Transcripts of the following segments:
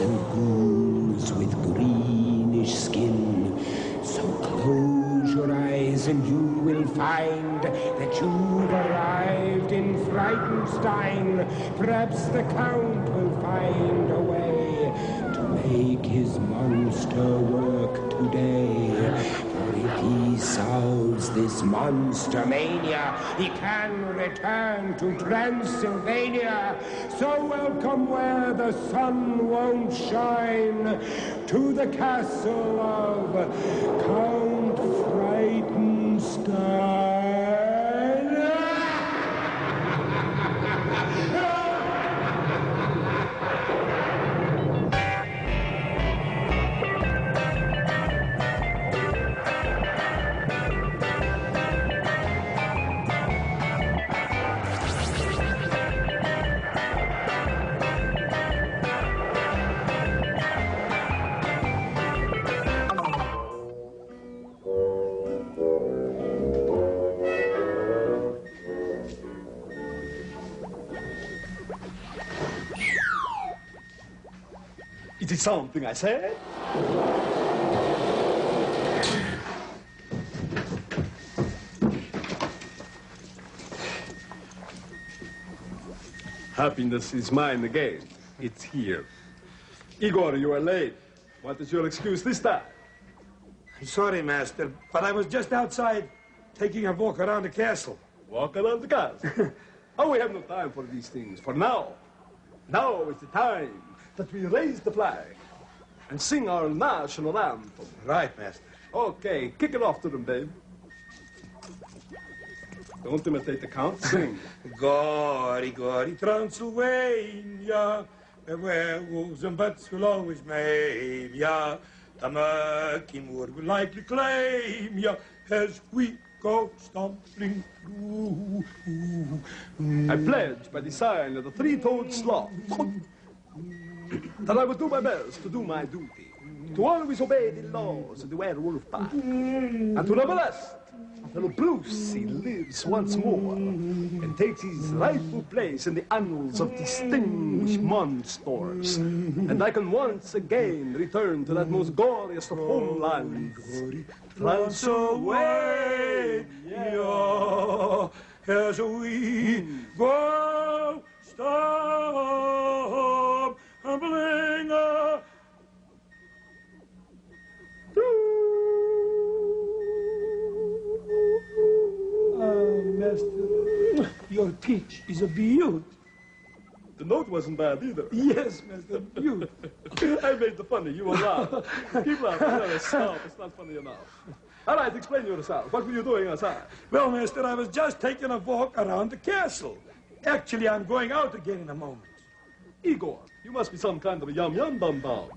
and ghouls with greenish skin. So close your eyes and you will find that you've arrived in Ghtenstein. Perhaps the Count will find a way to make his monster work today. For if he solves this monster mania, he can return to Transylvania. So welcome where the sun won't shine, to the castle of Count Ghtenstein. Is it something I said? Happiness is mine again. It's here. Igor, you are late. What is your excuse this time? I'm sorry, Master, but I was just outside taking a walk around the castle. Walk around the castle? Oh, we have no time for these things. For now. Now is the time that we raise the flag and sing our national anthem. Right, Master. Okay, kick it off to them, babe. Don't imitate the Count, sing. Gory, gory Transylvania, where werewolves and bats will always maim ya. The murky moor will likely claim ya as we go stumbling through. I pledge by the sign of the three-toed sloth that I will do my best to do my duty, to always obey the laws of the werewolf pack, and to never lest until Brucey lives once more and takes his rightful place in the annals of distinguished monsters, and I can once again return to that most glorious of homelands, Transylvania, as we go stumbling Master, your pitch is a beaut. The note wasn't bad either. Yes, Master, beaut. I made the funny. You will laugh. Keep laughing. No, stop. It's not funny enough. All right, explain yourself. What were you doing outside? Well, Master, I was just taking a walk around the castle. Actually, I'm going out again in a moment. Igor, you must be some kind of a yum-yum bum-bum.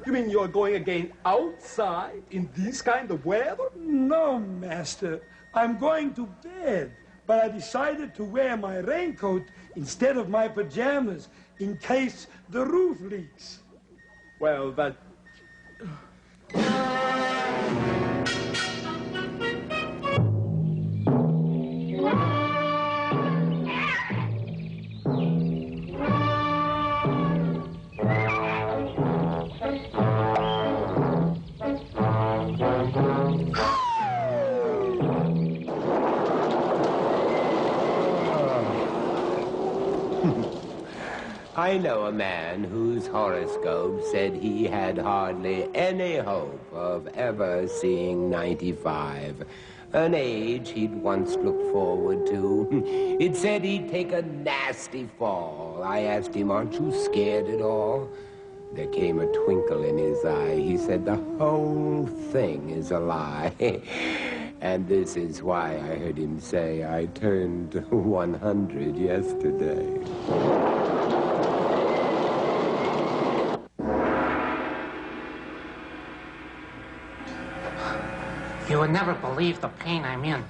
You mean you're going again outside in this kind of weather? No, Master. I'm going to bed, but I decided to wear my raincoat instead of my pajamas in case the roof leaks. Well, that... I know a man whose horoscope said he had hardly any hope of ever seeing 95, an age he'd once looked forward to. It said he'd take a nasty fall. I asked him, aren't you scared at all? There came a twinkle in his eye. He said, the whole thing is a lie. And this is why I heard him say I turned 100 yesterday. You would never believe the pain I'm in,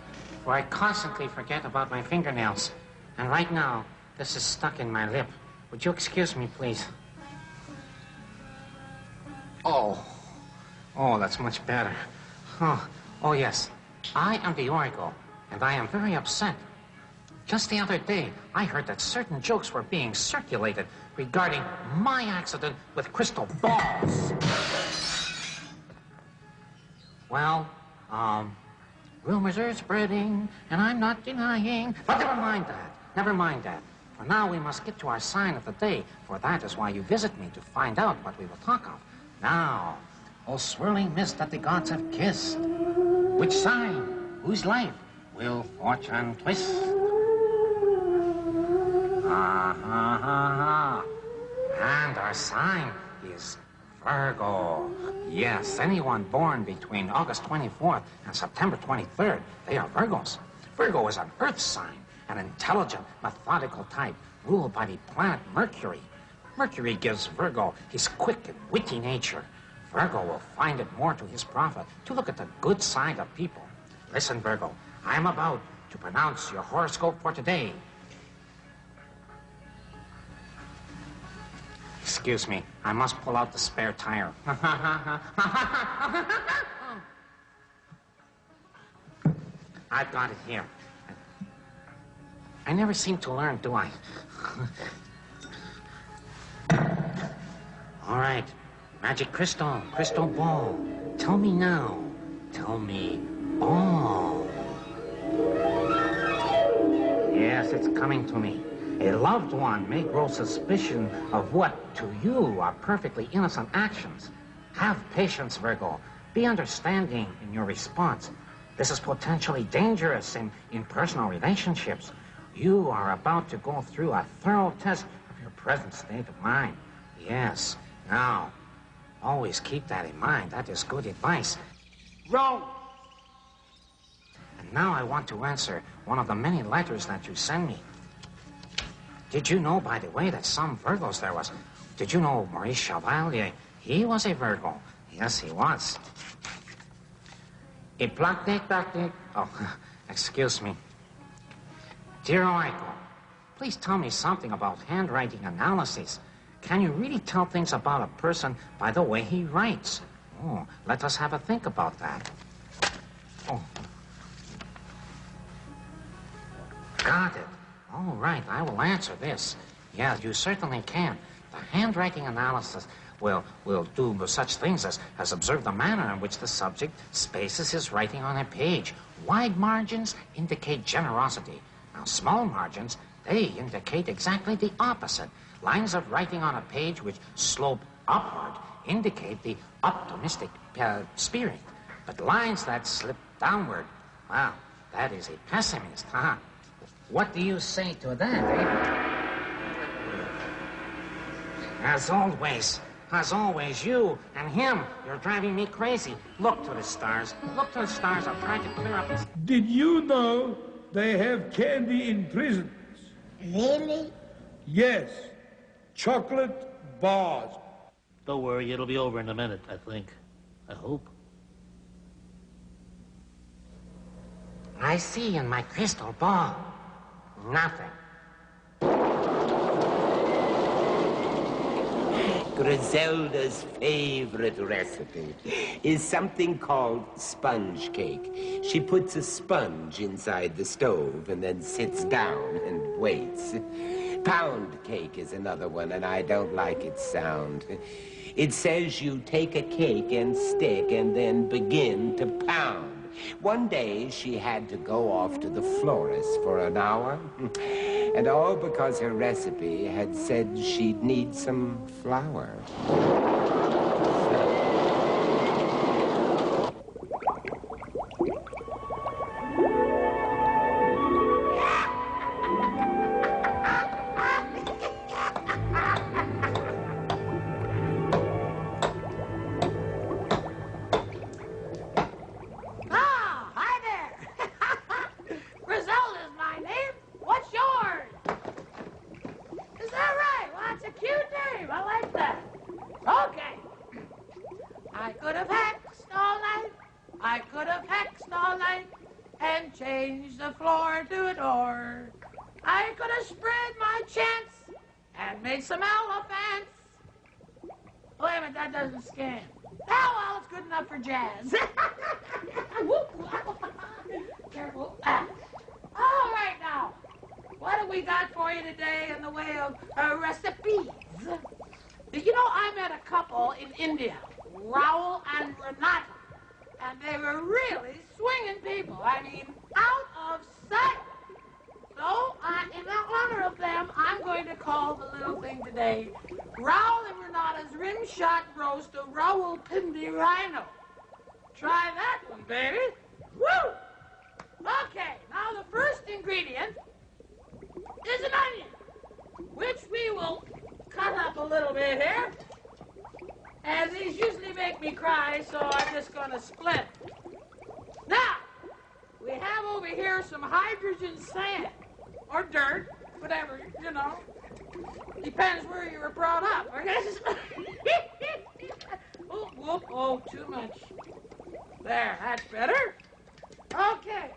for I constantly forget about my fingernails. And right now, this is stuck in my lip. Would you excuse me, please? Oh, that's much better. Oh, yes. I am the Oracle, and I am very upset. Just the other day, I heard that certain jokes were being circulated regarding my accident with crystal balls. Well, rumors are spreading, and I'm not denying. But never mind that. Never mind that. For now, we must get to our sign of the day, for that is why you visit me, to find out what we will talk of. Now, O swirling mist that the gods have kissed, which sign, whose life, will fortune twist? Ha, ha, ha, ha. And our sign is Virgo. Yes, anyone born between August 24th and September 23rd, they are Virgos. Virgo is an earth sign, an intelligent, methodical type, ruled by the planet Mercury. Mercury gives Virgo his quick and witty nature. Virgo will find it more to his profit to look at the good side of people. Listen, Virgo, I am about to pronounce your horoscope for today. Excuse me, I must pull out the spare tire. I've got it here. I never seem to learn, do I? All right, magic crystal, crystal ball. Tell me now. Tell me all. Yes, it's coming to me. A loved one may grow suspicion of what, to you, are perfectly innocent actions. Have patience, Virgo. Be understanding in your response. This is potentially dangerous in personal relationships. You are about to go through a thorough test of your present state of mind. Yes. Now, always keep that in mind. That is good advice. Wrong. And now I want to answer one of the many letters that you send me. Did you know, by the way, that some Virgos there was? Did you know Maurice Chevalier? He was a Virgo. Yes, he was. Oh, excuse me. Dear Michael, please tell me something about handwriting analysis. Can you really tell things about a person by the way he writes? Oh, let us have a think about that. Oh. Got it. All right, I will answer this. Yeah, you certainly can. The handwriting analysis will do such things as observe the manner in which the subject spaces his writing on a page. Wide margins indicate generosity. Now, small margins, they indicate exactly the opposite. Lines of writing on a page which slope upward indicate the optimistic spirit. But lines that slip downward, well, that is a pessimist, huh? What do you say to that, eh? As always, you and him, you're driving me crazy. Look to the stars. Look to the stars. I'm trying to clear up this. Did you know they have candy in prisons? Really? Yes. Chocolate bars. Don't worry, it'll be over in a minute, I think. I hope. I see in my crystal ball nothing. Griselda's favorite recipe is something called sponge cake. She puts a sponge inside the stove and then sits down and waits. Pound cake is another one, and I don't like its sound. It says you take a cake and stick and then begin to pound. One day, she had to go off to the florist for an hour, and all because her recipe had said she'd need some flour. For jazz. Careful. All right now. what have we got for you today in the way of recipes? You know, I met a couple in India, Raoul and Renata, and they were really swinging people. I mean, out of sight. So, in honor of them, I'm going to call the little thing today Raoul and Renata's rim shot roast of Raoul Pindi Rhino. Try that one, baby. Woo! Okay, now the first ingredient is an onion, which we will cut up a little bit here. And these usually make me cry, so I'm just going to split. Now, we have over here some hydrogen sand, or dirt, whatever, you know. Depends where you were brought up, I guess. Oh, too much. There, that's better. Okay.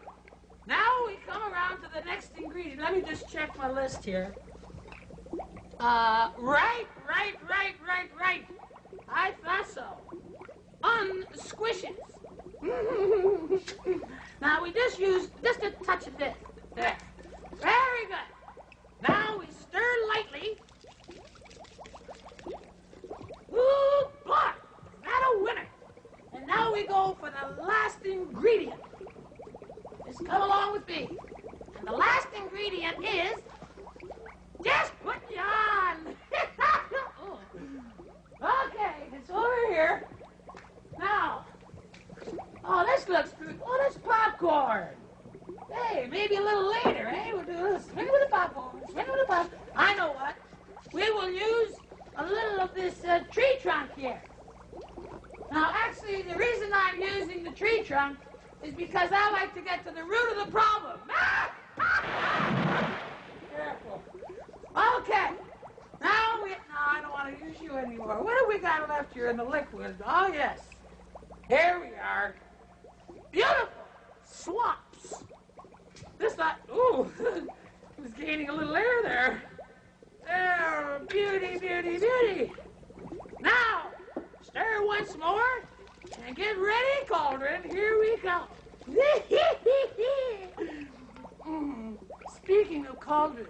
Now we come around to the next ingredient. Let me just check my list here. Right. I thought so. Unsquishes. Now we just use just a touch of this. There. Very good. Now we stir lightly. Ooh, boy, is that a winner? And now we go for the last ingredient. Just come along with me. And the last ingredient is just put you on. Okay, it's over here. Now, oh, this looks good. Oh, that's popcorn. Hey, maybe a little later, eh? We'll do this. Swing with the popcorn. Swing with the popcorn. I know what. We will use a little of this tree trunk here. Now, actually, the reason I'm using the tree trunk is because I like to get to the root of the problem. Careful. Okay. Now, I don't want to use you anymore. What have we got left here in the liquid? Oh, yes. Here we are. Beautiful. Swaps. This not, ooh, was gaining a little air there. There, beauty. Now, stir once more, and get ready, cauldron. Here we go. Speaking of cauldrons,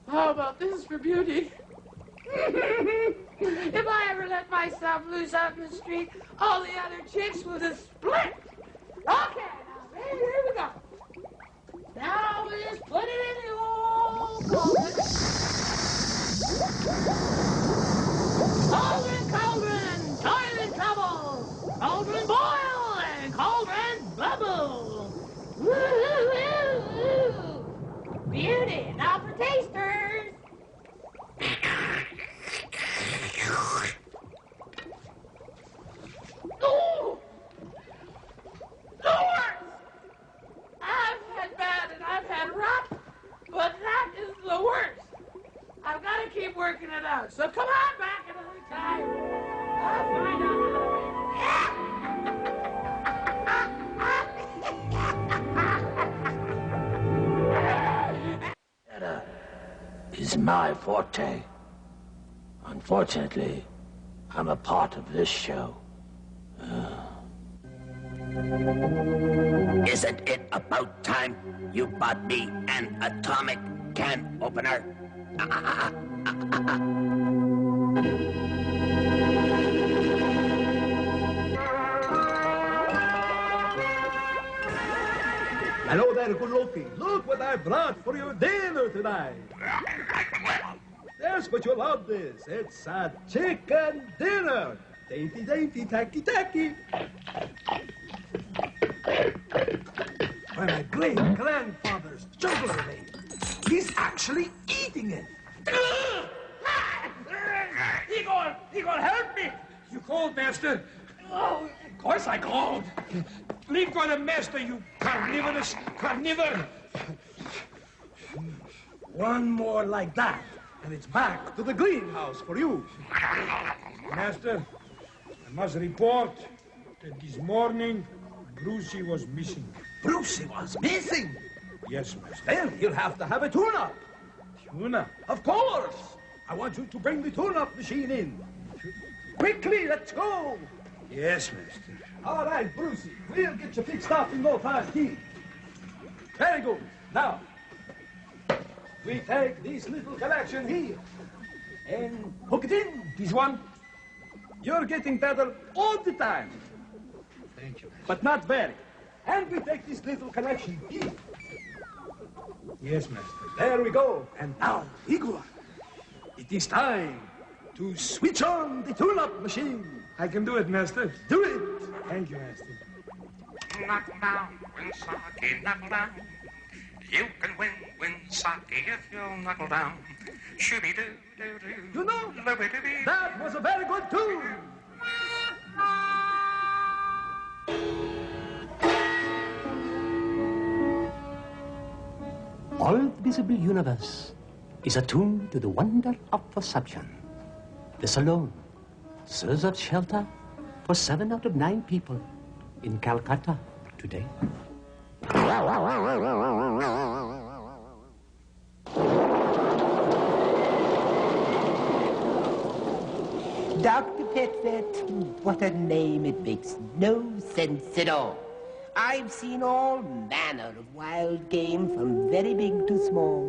how about this for beauty? If I ever let myself loose out in the street, all the other chicks will just split. Okay, now, here we go. Now we just put it in the old cauldron. Cauldron, toilet trouble. Cauldron boil and cauldron bubble. Woo-hoo-hoo-hoo. Beauty, now for tasters. Ooh! The worst! I've had bad and I've had rough, but that is the worst. I've got to keep working it out. So come on back another time. I'll find out Theater is my forte. Unfortunately, I'm a part of this show. Isn't it about time you bought me an atomic can opener? Hello there, good looking. Look what I brought for your dinner tonight. Yes, but you'll love this. It's a chicken dinner. Dainty, tacky. By my great-grandfather's juggler vein. He's actually eating it. He gonna help me. You called, master? Oh, of course I called. Leave go to master, you carnivorous carnivore. One more like that, and it's back to the greenhouse for you. Master, I must report that this morning Brucey was missing. Brucey was missing. Yes, master. Then you'll have to have a tune-up. Tuna? Of course. I want you to bring the tune-up machine in. Quickly, let's go. Yes, master. All right, Brucey. We'll get you fixed up in no time, kid. Very good. Now, we take this little collection here and hook it in. This one. You're getting better all the time. Thank you. But not very. And we take this little collection here. Yes, master. There we go. And now, Igor, it is time to switch on the tune-up machine. I can do it, master. Do it. Thank you, master. Knuckle down, win sake, knuckle down. You can win sake if you'll knuckle down. Shooby-doo-doo-doo. You know, that was a very good tune. All visible universe is attuned to the wonder of perception. This alone serves as shelter for 7 out of 9 people in Calcutta today. Dr. Petvet, what a name. It makes no sense at all. I've seen all manner of wild game from very big to small.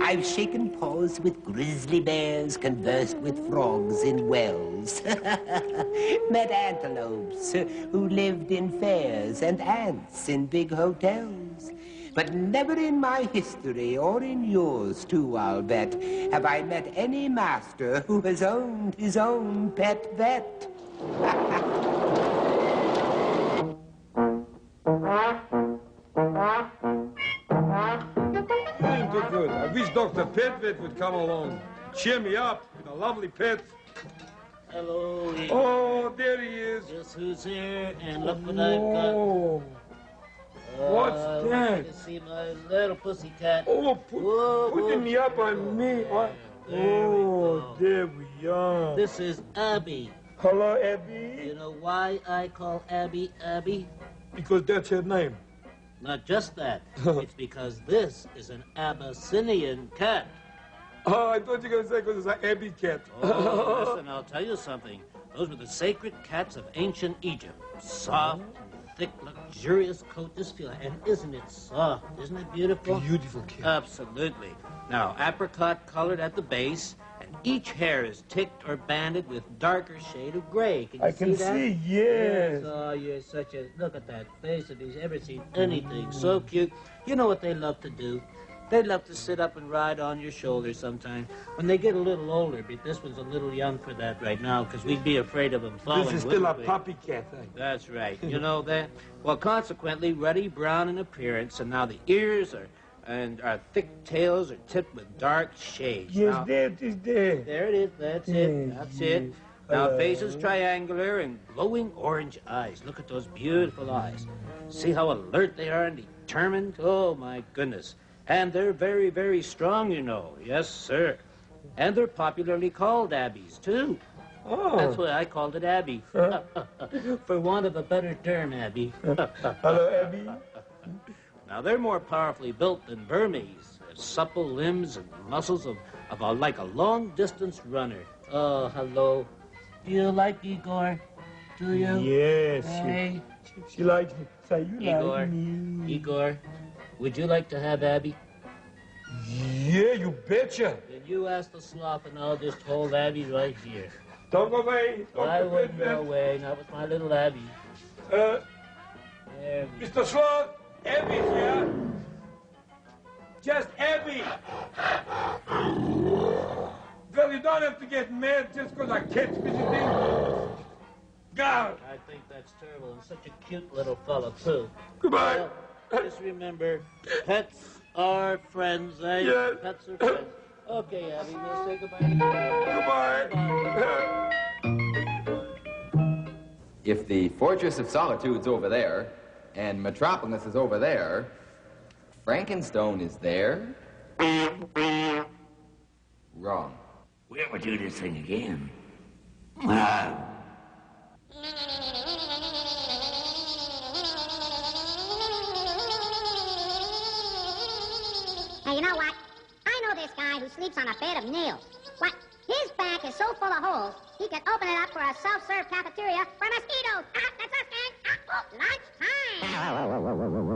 I've shaken paws with grizzly bears, conversed with frogs in wells. Met antelopes who lived in fairs and ants in big hotels. But never in my history, or in yours too, I'll bet, have I met any master who has owned his own pet vet. Ain't too good. I wish Dr. Petvet would come along. Cheer me up with a lovely pet. Hello, Igor. Oh, there he is. Guess who's here? And look what I've got. Oh, what's that? You see my little pussy cat. Oh, Whoa, putting whoa. me up on me. What? There we Oh, go. there we are. This is Abby. Hello, Abby. You know why I call Abby Abby? Because that's her name. Not just that. It's because this is an Abyssinian cat. Oh, I thought you were going to say because it's an Abby cat. Oh, listen, I'll tell you something. Those were the sacred cats of ancient Egypt. Soft, thick, luxurious coat. Just feel it. And isn't it soft? Isn't it beautiful? Beautiful cat. Absolutely. Now, apricot colored at the base, and each hair is ticked or banded with darker shade of gray. Can you I see can that? see, yes. Oh, you're such a... Look at that face. Have you ever seen anything so cute? You know what they love to do? They love to sit up and ride on your shoulder sometime. When they get a little older, but this one's a little young for that right now, because we'd be afraid of them falling. This is still a wouldn't we? puppy cat. Eh? That's right. You know that? Well, consequently, ruddy brown in appearance, and now the ears are thick tails are tipped with dark shades. Yes, Now, that is there. there it is. That's it. That's it. Now, face is triangular and glowing orange eyes. Look at those beautiful eyes. See how alert they are and determined? Oh, my goodness. And they're very, very strong, you know. Yes, sir. And they're popularly called Abbeys, too. Oh. That's why I called it Abby. For want of a better term, Abby. Hello, Abby. Now, they're more powerfully built than Burmese. They have supple limbs and muscles like a long-distance runner. Oh, hello. Do you like Igor? Do you? Yes, Hey, she likes me. Say, you Igor. like me. Igor, would you like to have Abby? Yeah, you betcha. Then you ask the sloth and I'll just hold Abby right here. Don't go away. I wouldn't go away, not with my little Abby. Uh, There we Mr. Sloth, Abby here. Just Abby. Well, you don't have to get mad just because I catch visiting. Go. I think that's terrible, and such a cute little fellow, too. Goodbye. Well, just remember, pets are friends, eh? Yes. Pets are friends. Okay, Abby, we'll say goodbye. Goodbye. If the Fortress of Solitude's over there, and Metropolis is over there, Frankenstone is there? Wrong. We ever do this thing again? Hey, you know what? I know this guy who sleeps on a bed of nails. What? His back is so full of holes, he could open it up for a self-serve cafeteria for mosquitoes. Ah, that's us, gang. Lunchtime.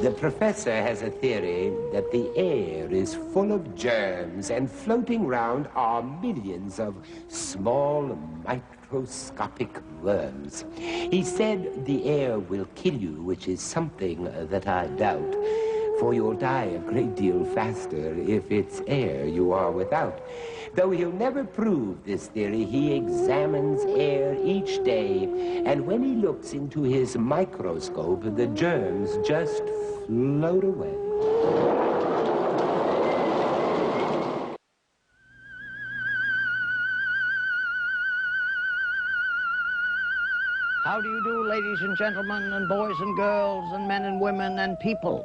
The professor has a theory that the air is full of germs and floating round are millions of small microscopic worms. He said the air will kill you, which is something that I doubt, for you'll die a great deal faster if it's air you are without. Though he'll never prove this theory, he examines air each day, and when he looks into his microscope, the germs just float away. How do you do, ladies and gentlemen, and boys and girls, and men and women, and people?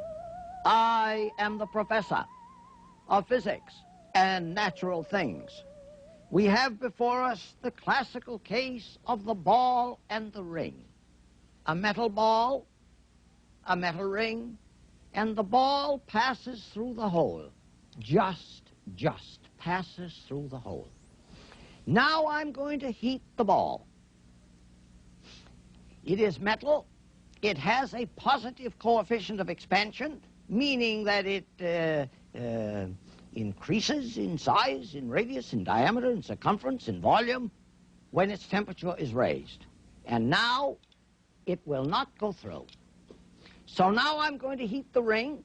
I am the professor of physics and natural things. We have before us the classical case of the ball and the ring. A metal ball, a metal ring, and the ball passes through the hole. Just passes through the hole. Now I'm going to heat the ball. It is metal. It has a positive coefficient of expansion, meaning that it increases in size, in radius, in diameter, in circumference, in volume, when its temperature is raised. And now it will not go through. So now I'm going to heat the ring.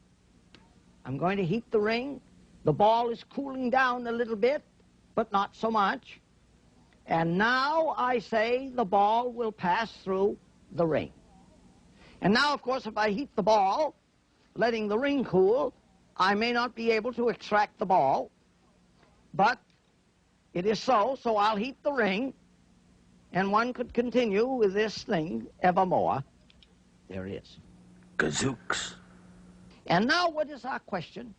I'm going to heat the ring. The ball is cooling down a little bit, but not so much. And now I say the ball will pass through the ring. And now, of course, if I heat the ball, letting the ring cool, I may not be able to extract the ball, but it is so I'll heat the ring, and one could continue with this thing evermore. There it is. Gazooks. And now what is our question?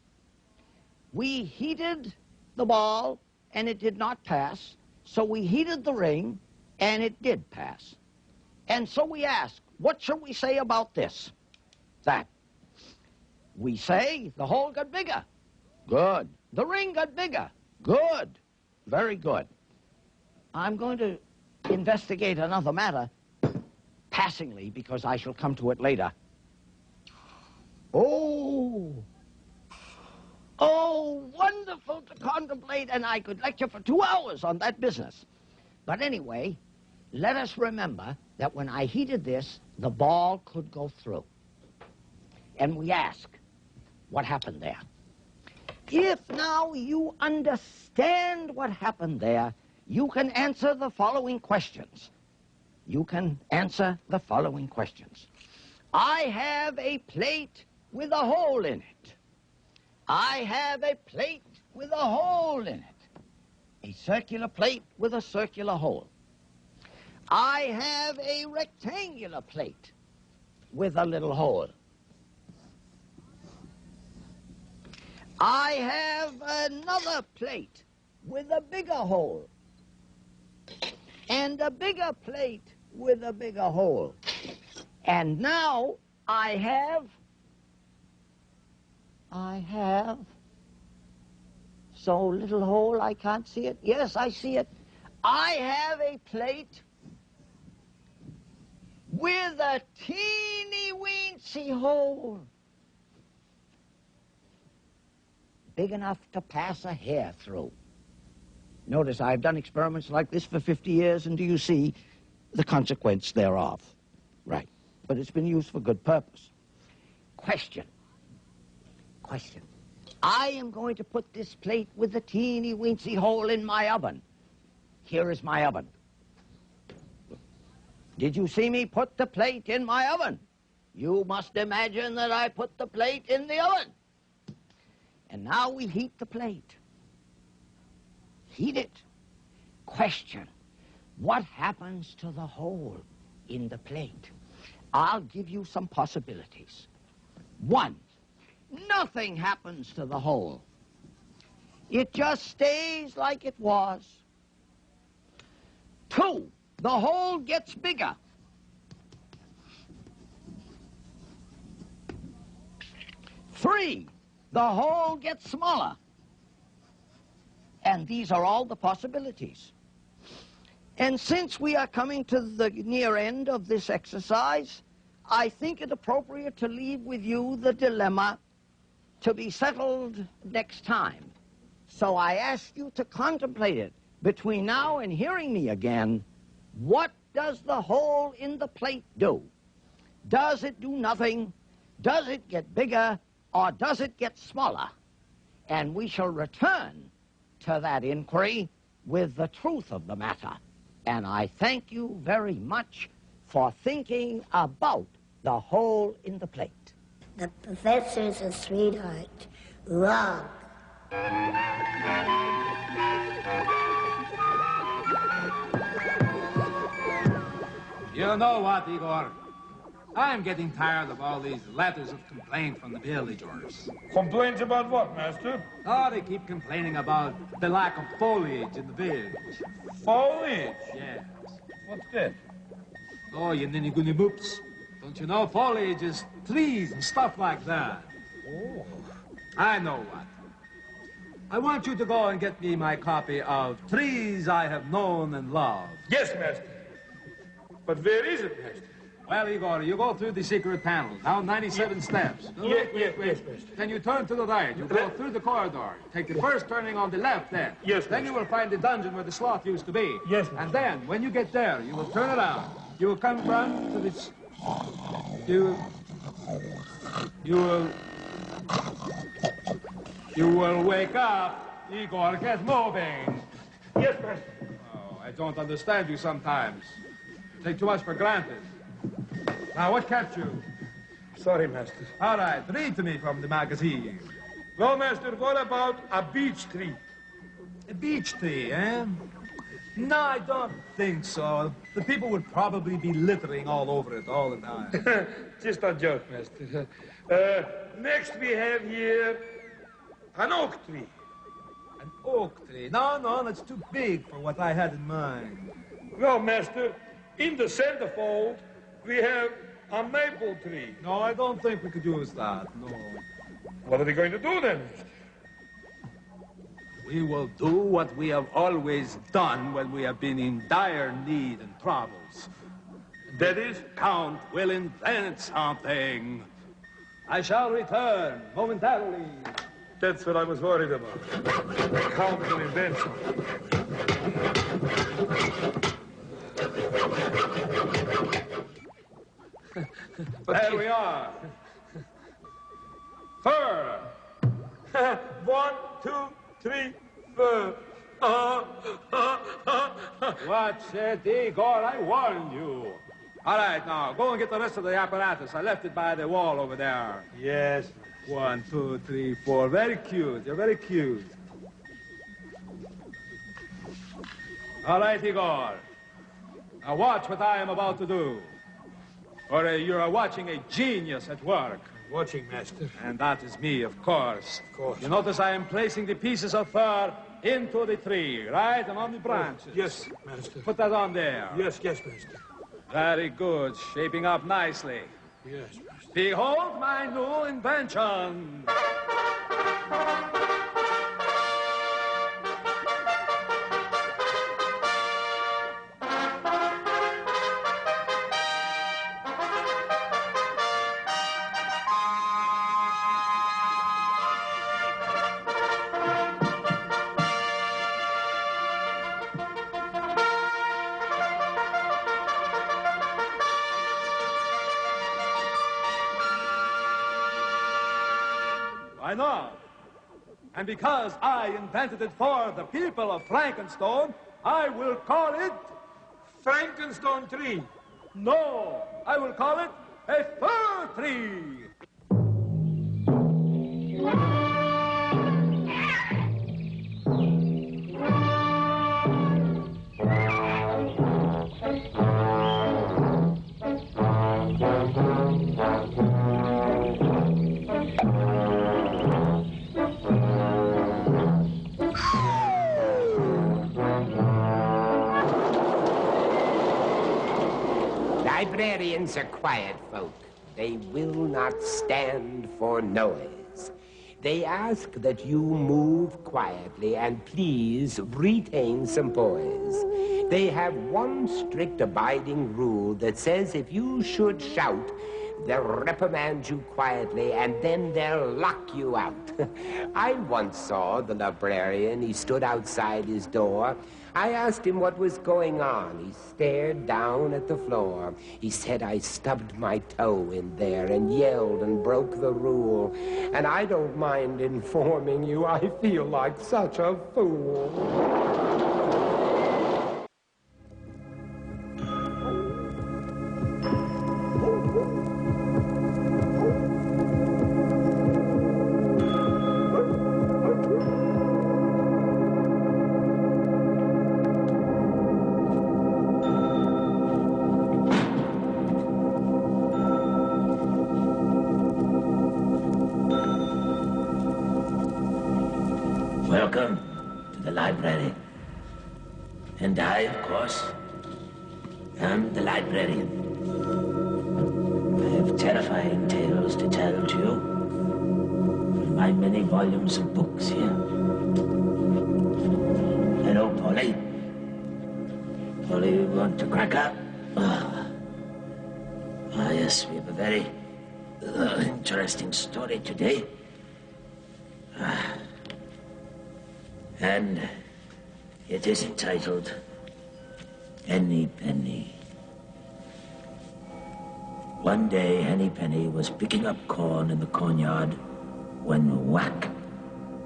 We heated the ball, and it did not pass, so we heated the ring, and it did pass. And so we ask, what shall we say about this? That. We say the hole got bigger. Good. The ring got bigger. Good. Very good. I'm going to investigate another matter passingly, because I shall come to it later. Oh, wonderful to contemplate, and I could lecture for 2 hours on that business. But anyway, let us remember that when I heated this, the ball could go through. And we ask, what happened there? If now you understand what happened there, you can answer the following questions. You can answer the following questions. I have a plate with a hole in it. I have a plate with a hole in it. A circular plate with a circular hole. I have a rectangular plate with a little hole. I have another plate with a bigger hole. And a bigger plate with a bigger hole. And now I have so little hole I can't see it. Yes, I see it. I have a plate with a teeny-weensy hole. Big enough to pass a hair through. Notice I've done experiments like this for 50 years, and do you see the consequence thereof? Right. But it's been used for good purpose. Question. I am going to put this plate with the teeny-weensy hole in my oven. Here is my oven. Did you see me put the plate in my oven? You must imagine that I put the plate in the oven. And now we heat the plate. Heat it. Question. What happens to the hole in the plate? I'll give you some possibilities. 1, nothing happens to the hole. It just stays like it was. 2, the hole gets bigger. 3, the hole gets smaller. And these are all the possibilities. And since we are coming to the near end of this exercise, I think it appropriate to leave with you the dilemma to be settled next time. So I ask you to contemplate it. Between now and hearing me again, what does the hole in the plate do? Does it do nothing? Does it get bigger? Or does it get smaller? And we shall return to that inquiry with the truth of the matter. And I thank you very much for thinking about the hole in the plate. The professor's a sweetheart. Wrong. You know what, Igor? I'm getting tired of all these letters of complaint from the villagers. Complaints about what, Master? Oh, they keep complaining about the lack of foliage in the village. Foliage? Yes. What's that? Oh, you ninny goony boops. Don't you know foliage is trees and stuff like that? Oh. I know what. I want you to go and get me my copy of Trees I Have Known and Loved. Yes, Master. But where is it, Master? Well, Igor, you go through the secret panel, down 97 steps. Yes, Master. Then you turn to the right. You go through the corridor. Take the first turning on the left there. Yes, Then you will find the dungeon where the sloth used to be. Yes, And then, when you get there, you will turn around. You will come run to this... You will wake up. Igor, get moving. Yes, Master. Oh, I don't understand you sometimes. You take too much for granted. Now, what kept you? Sorry, Master. All right, read to me from the magazine. Well, Master, what about a beech tree? A beech tree, eh? No, I don't think so. The people would probably be littering all over it all the time. Just a joke, Master. Next we have here an oak tree. An oak tree? No, that's too big for what I had in mind. Well, Master, in the centerfold, we have a maple tree. No, I don't think we could use that, no. What are we going to do then, Master? We will do what we have always done when we have been in dire need and troubles. That is? Count will invent something. I shall return momentarily. That's what I was worried about. Count will invent something. There we are. Fur. 1, 2, 3, 4. Watch it, Igor, I warned you. All right, now, go and get the rest of the apparatus. I left it by the wall over there. Yes. 1, 2, 3, 4. Very cute. You're very cute. All right, Igor. Now watch what I am about to do. Or you are watching a genius at work. Watching, Master. And that is me, of course. Of course. You notice I am placing the pieces of fur into the tree, right? And on the branches. Yes, Master. Put that on there. Yes, Master. Very good. Shaping up nicely. Yes, Master. Behold my new invention. Why not? And because I invented it for the people of Frankenstone, I will call it... Frankenstone tree. No, I will call it a fir tree. Librarians are quiet folk. They will not stand for noise. They ask that you move quietly and please retain some poise. They have one strict abiding rule that says if you should shout, they'll reprimand you quietly and then they'll lock you out. I once saw the librarian. He stood outside his door. I asked him what was going on. He stared down at the floor. He said I stubbed my toe in there and yelled and broke the rule. And I don't mind informing you, I feel like such a fool. Welcome to the library. And I, of course, am the librarian. I have terrifying tales to tell to you from my many volumes of books here. Hello, Polly. Polly, you want to crack up? Ah, yes, we have a very interesting story today. And it is entitled Henny Penny. One day, Henny Penny was picking up corn in the cornyard when whack,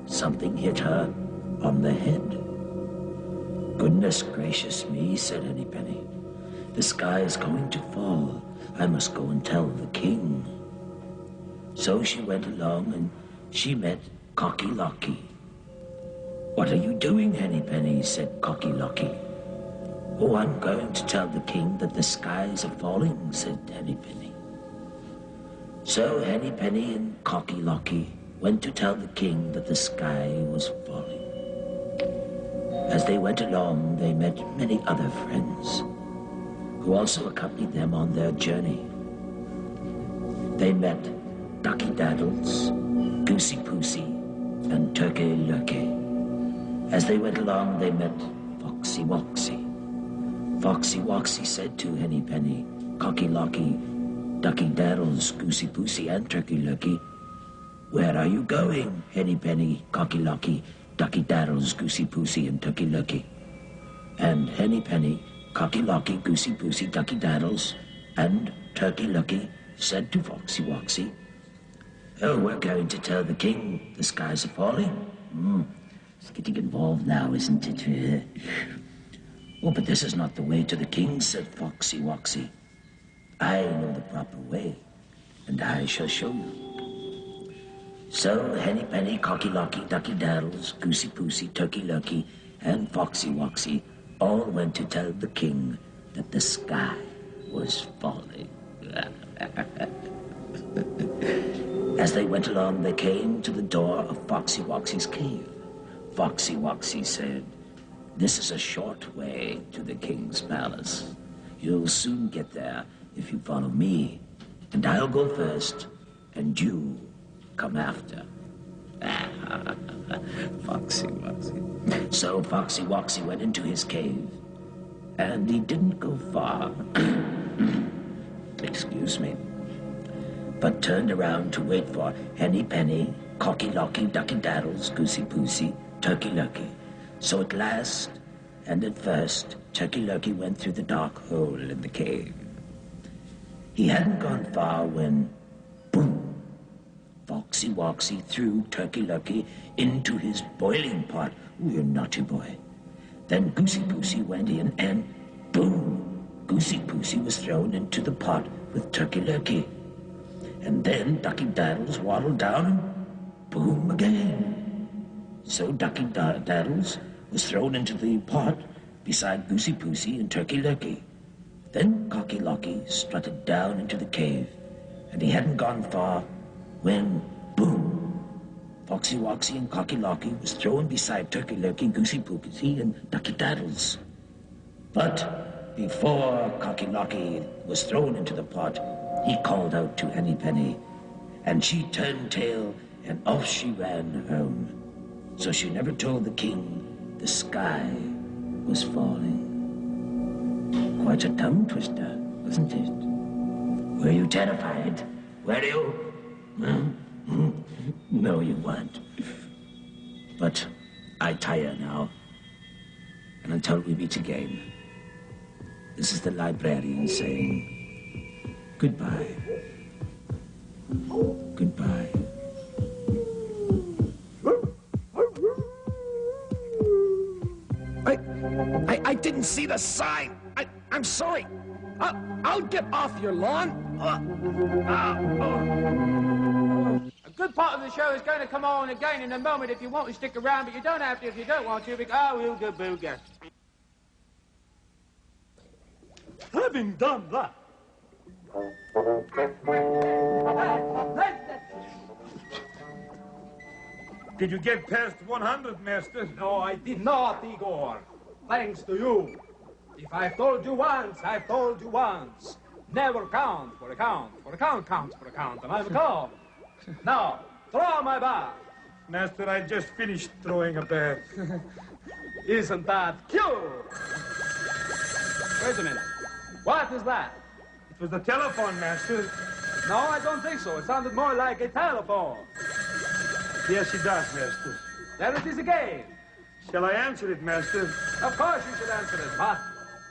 something hit her on the head. Goodness gracious me, said Henny Penny. The sky is going to fall. I must go and tell the king. So she went along and she met Cocky Locky. What are you doing, Henny Penny? Said Cocky Locky. Oh, I'm going to tell the king that the skies are falling, said Henny Penny. So Henny Penny and Cocky Locky went to tell the king that the sky was falling. As they went along, they met many other friends who also accompanied them on their journey. They met Ducky Daddles, Goosey Poosey, and Turkey Lurkey. As they went along, they met Foxy Woxy. Foxy Woxy said to Henny Penny, Cocky Locky, Ducky Daddles, Goosey Poosey, and Turkey Lurkey, where are you going, Henny Penny, Cocky Locky, Ducky Daddles, Goosey Poosey, and Turkey Lurkey? And Henny Penny, Cocky Locky, Goosey Poosey, Ducky Daddles, and Turkey Lurkey said to Foxy Woxy, oh, we're going to tell the king the skies are falling. It's getting involved now, isn't it? Oh, but this is not the way to the king, said Foxy Woxy. I know the proper way, and I shall show you. So Henny Penny, Cocky Locky, Ducky Daddles, Goosey Poosey, Turkey Lurkey, and Foxy Woxy all went to tell the king that the sky was falling. As they went along, they came to the door of Foxy Woxy's cave. Foxy Woxy said, this is a short way to the king's palace. You'll soon get there if you follow me, and I'll go first, and you come after. Foxy Woxy. So Foxy Woxy went into his cave, and he didn't go far. Excuse me. But turned around to wait for Henny Penny, Cocky Locky, Ducky Daddles, Goosey Poosey, Turkey Lurkey. So at last, and at first, Turkey Lurkey went through the dark hole in the cave. He hadn't gone far when, boom, Foxy Woxy threw Turkey Lurkey into his boiling pot. Ooh, you naughty boy. Then Goosey Poosey went in and, boom, Goosey Poosey was thrown into the pot with Turkey Lurkey. And then Ducky Daddles waddled down and boom again. So Ducky Daddles was thrown into the pot beside Goosey Poosey and Turkey Lurkey. Then Cocky Locky strutted down into the cave, and he hadn't gone far when, boom, Foxy Woxy and Cocky Locky was thrown beside Turkey Lurkey, Goosey Poosey, and Ducky Daddles. But before Cocky Locky was thrown into the pot, he called out to Henny Penny, and she turned tail and off she ran home. So she never told the king the sky was falling. Quite a tongue twister, wasn't it? Were you terrified? Were you? No, you weren't. But I tire now. And until we meet again, this is the librarian saying goodbye. Goodbye. I didn't see the sign. I'm sorry. I'll get off your lawn. A good part of the show is going to come on again in a moment if you want to stick around, but you don't have to if you don't want to, because ooga booga. Having done that, Did you get past 100, master? No, I did not, Igor. Thanks to you. If I've told you once, I've told you once. Never count for a count, for a count counts for a count, and I'm calm. Now, throw my bat. Master, I just finished throwing a bat. Isn't that cute? Wait a minute. What is that? It was the telephone, master. No, I don't think so. It sounded more like a telephone. Yes, it does, master. There it is again. Shall I answer it, master? Of course you should answer it, but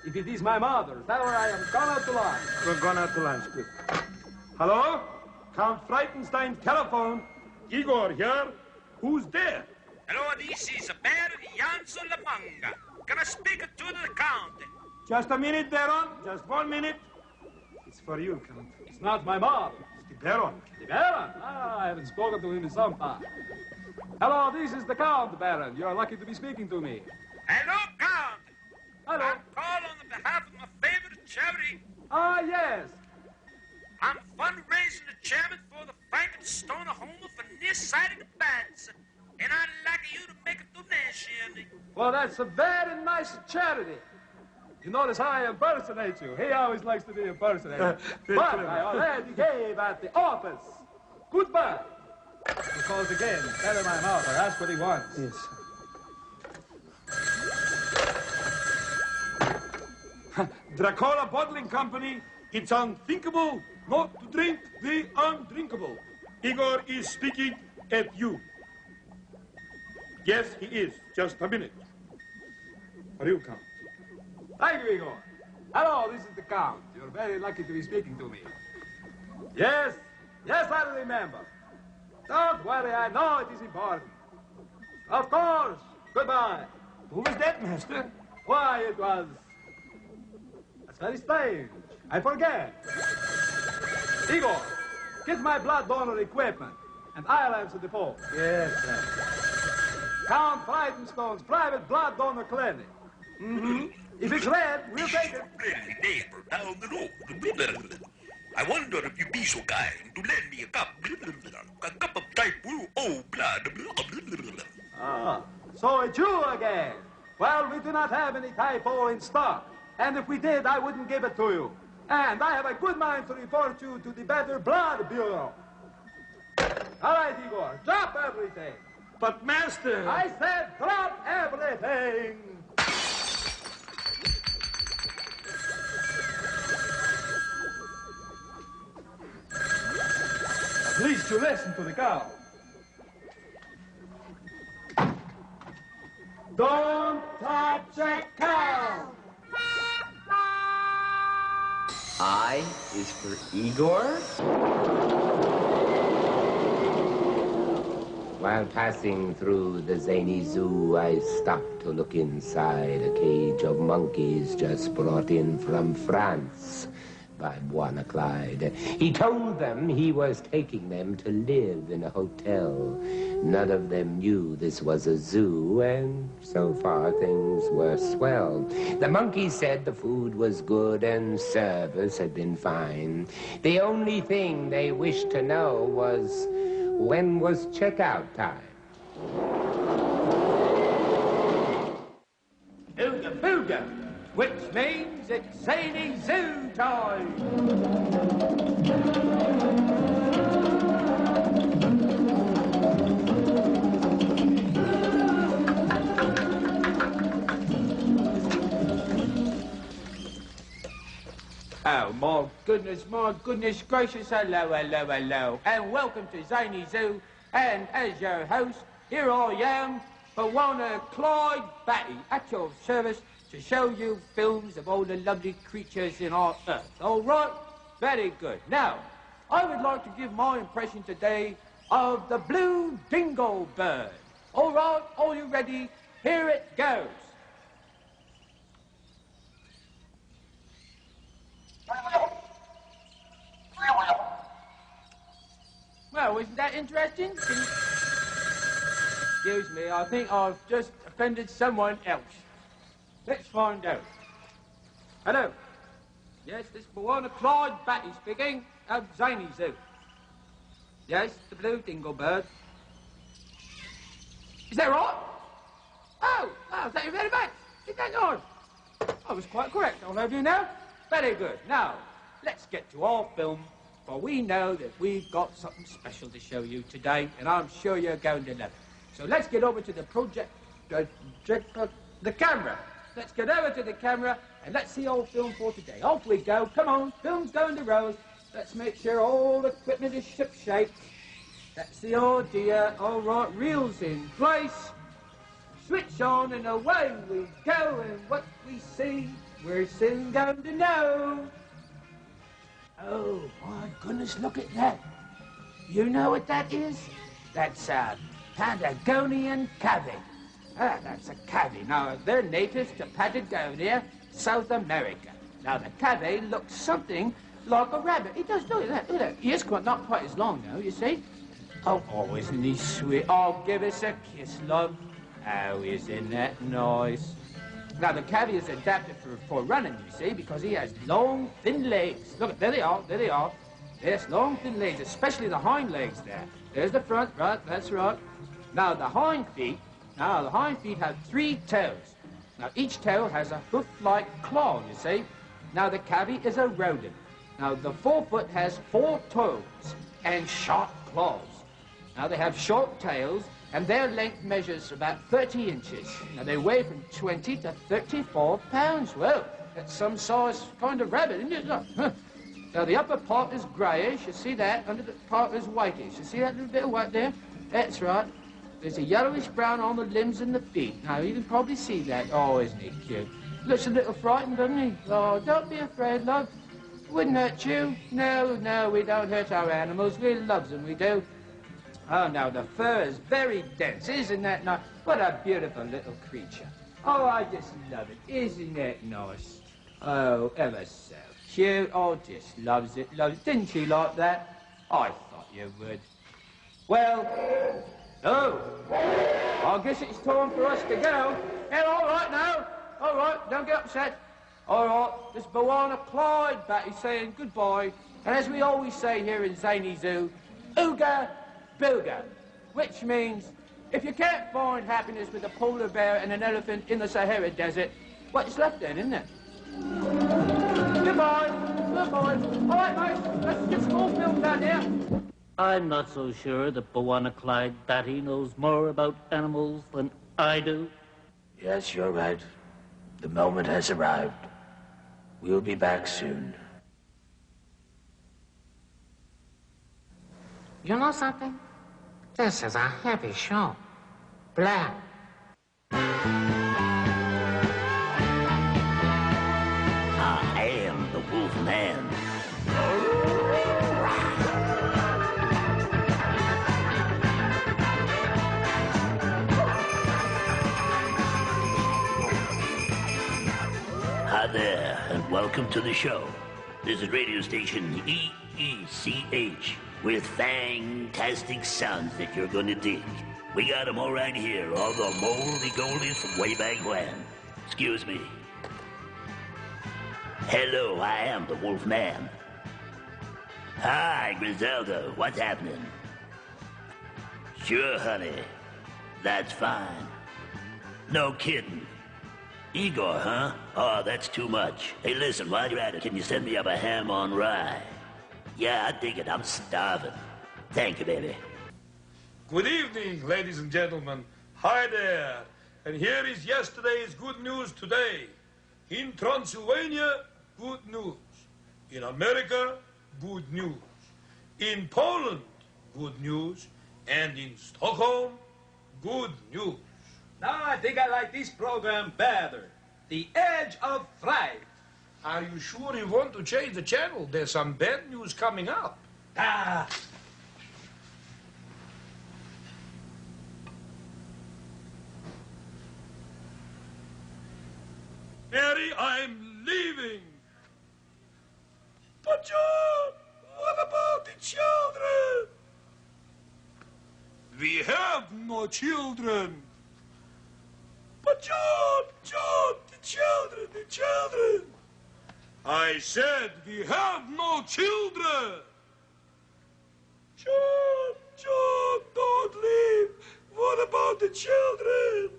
if it is my mother, tell her I am gone out to lunch. We're gone out to lunch, good. Hello? Count Frightenstein telephone. Igor here. Who's there? Hello, this is Baron Janso Lamanga. Can I speak to the Count? Just a minute, Baron. Just 1 minute. It's for you, Count. It's not my mother. It's the Baron. The Baron? Ah, I haven't spoken to him in some time. Hello, this is the Count, Baron. You're lucky to be speaking to me. Hello, Count. Hello. I'm calling on behalf of my favorite charity. Ah, yes. I'm fundraising the chairman for the Frankenstein home for nearsighted bats. And I'd like you to make a donation. Well, that's a very nice charity. You notice how I impersonate you. He always likes to be impersonated. But I already gave at the office. Goodbye. He calls again. Tell him I'm out or ask what he wants. Yes. Dracola Bottling Company. It's unthinkable not to drink the undrinkable. Igor is speaking at you. Yes, he is. Just a minute. For you, Count. Thank you, Igor. Hello, this is the Count. You're very lucky to be speaking to me. Yes, I remember. Don't worry, I know it is important. Of course. Goodbye. Who was that, master? Why, it was... That's very strange. I forget. Igor, get my blood donor equipment, and I'll answer the phone. Yes, sir. Count Frightenstone's private blood donor clinic. Mm-hmm. If it's red, we'll take it. Friendly neighbor down the road. I wonder if you'd be so kind to lend me a cup of type O blood. Ah, so it's you again. Well, we do not have any type O in stock. And if we did, I wouldn't give it to you. And I have a good mind to report you to the Better Blood Bureau. All right, Igor, drop everything. But, master... I said drop everything. At least you listen to the cow. Don't touch a cow. I is for Igor. While passing through the zany zoo, I stopped to look inside a cage of monkeys just brought in from France by Buona Clyde. He told them he was taking them to live in a hotel. None of them knew this was a zoo, and so far things were swell. The monkeys said the food was good and service had been fine. The only thing they wished to know was when was checkout time. Ooga booga, which means it's zany zoo time. Oh, my goodness gracious, hello, hello, hello, and welcome to Zany Zoo, and as your host, here I am, Bawana Clyde Batty, at your service to show you films of all the lovely creatures in our earth. All right? Very good. Now, I would like to give my impression today of the blue dingo bird. All right, are you ready? Here it goes. Well, isn't that interesting? Excuse me, I think I've just offended someone else. Let's find out. Hello. Yes, this is Bawana Clyde Batty speaking of Zany Zoo. Yes, the blue dingo bird. Is that right? Oh, thank you very much. Is that on? I was quite correct, all of you now. Very good. Now, let's get to our film, for we know that we've got something special to show you today, and I'm sure you're going to love it. So let's get over to the the camera. Let's get over to the camera, and let's see our film for today. Off we go. Come on, film's going to roll. Let's make sure all the equipment is ship-shape. That's the idea. All right, reels in place. Switch on and away we go, and what we see, we're soon going to know. Oh, my goodness, look at that. You know what that is? That's a Patagonian cavy. Ah, that's a cavy. Now, they're natives to Patagonia, South America. Now, the cavy looks something like a rabbit. He does, look at that. He is not quite as long, though, you see. Oh, isn't he sweet? Oh, give us a kiss, love. Oh, isn't that nice? Now, the cavy is adapted for running, you see, because he has long, thin legs. Look, there they are. Yes, long, thin legs, especially the hind legs there. There's the front, right, that's right. Now, the hind feet have 3 toes. Now, each toe has a hoof-like claw, you see. Now, the cavy is a rodent. Now, the forefoot has 4 toes and sharp claws. Now, they have short tails, and their length measures about 30 inches. Now, they weigh from 20 to 34 pounds. Well, that's some size kind of rabbit, isn't it? Look. Huh. Now, the upper part is greyish, you see that? Under the part is whitish. You see that little bit of white there? That's right. There's a yellowish brown on the limbs and the feet. Now, you can probably see that. Oh, isn't he cute? Looks a little frightened, doesn't he? Oh, don't be afraid, love. Wouldn't hurt you. No, we don't hurt our animals. We love them, we do. Oh, now, the fur is very dense, isn't that nice? What a beautiful little creature. Oh, I just love it. Isn't that nice? Oh, ever so cute. Oh, just loves it. Didn't you like that? I thought you would. Well, I guess it's time for us to go. Yeah, all right now. All right, don't get upset. All right, this is Bawana Clyde Batty saying goodbye. And as we always say here in Zany Zoo, ooga booga, which means if you can't find happiness with a polar bear and an elephant in the Sahara Desert, what's left then, isn't it? Goodbye. All right, mate, let's get some more film down here. I'm not so sure that Bawana Clyde Batty knows more about animals than I do. Yes, you're right. The moment has arrived. We'll be back soon. You know something? This is a heavy show. Black. I am the Wolf Man. Hi there, and welcome to the show. This is radio station EECH with fantastic sounds that you're gonna dig. We got them all right here, all the moldy goldies from way back when. Excuse me. Hello, I am the Wolf Man. Hi, Griselda, what's happening? Sure, honey. That's fine. No kidding. Igor, huh? Oh, that's too much. Hey, listen, while you're at it, can you send me up a ham on rye? Yeah, I dig it. I'm starving. Thank you, baby. Good evening, ladies and gentlemen. Hi there. And here is yesterday's good news today. In Transylvania, good news. In America, good news. In Poland, good news. And in Stockholm, good news. Now I think I like this program better. The Edge of Fright. Are you sure you want to change the channel? There's some bad news coming up. Ah. Mary, I'm leaving. But John, what about the children? We have no children. But John, the children. I said we have no children. John, don't leave. What about the children?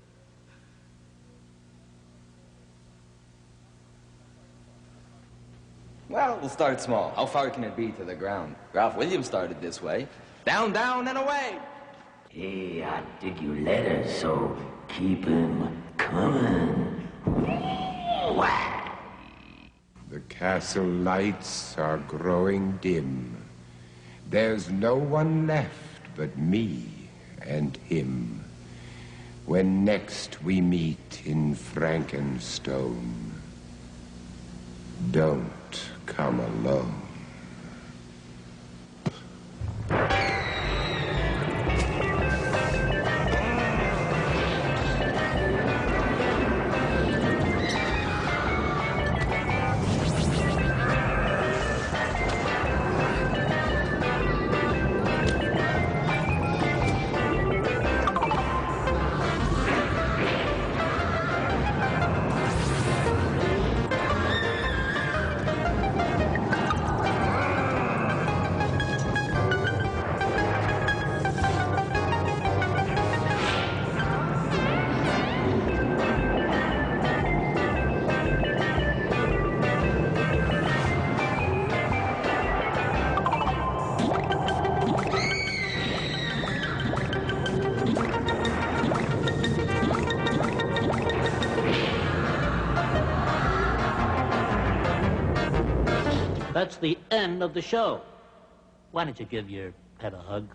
Well, we'll start small. How far can it be to the ground? Ralph Williams started this way. Down, down, and away. Hey, I dig your letters, so keep 'em coming. Whack. The castle lights are growing dim. There's no one left but me and him. When next we meet in Frankenstone, don't come alone. That's the end of the show. Why don't you give your pet a hug?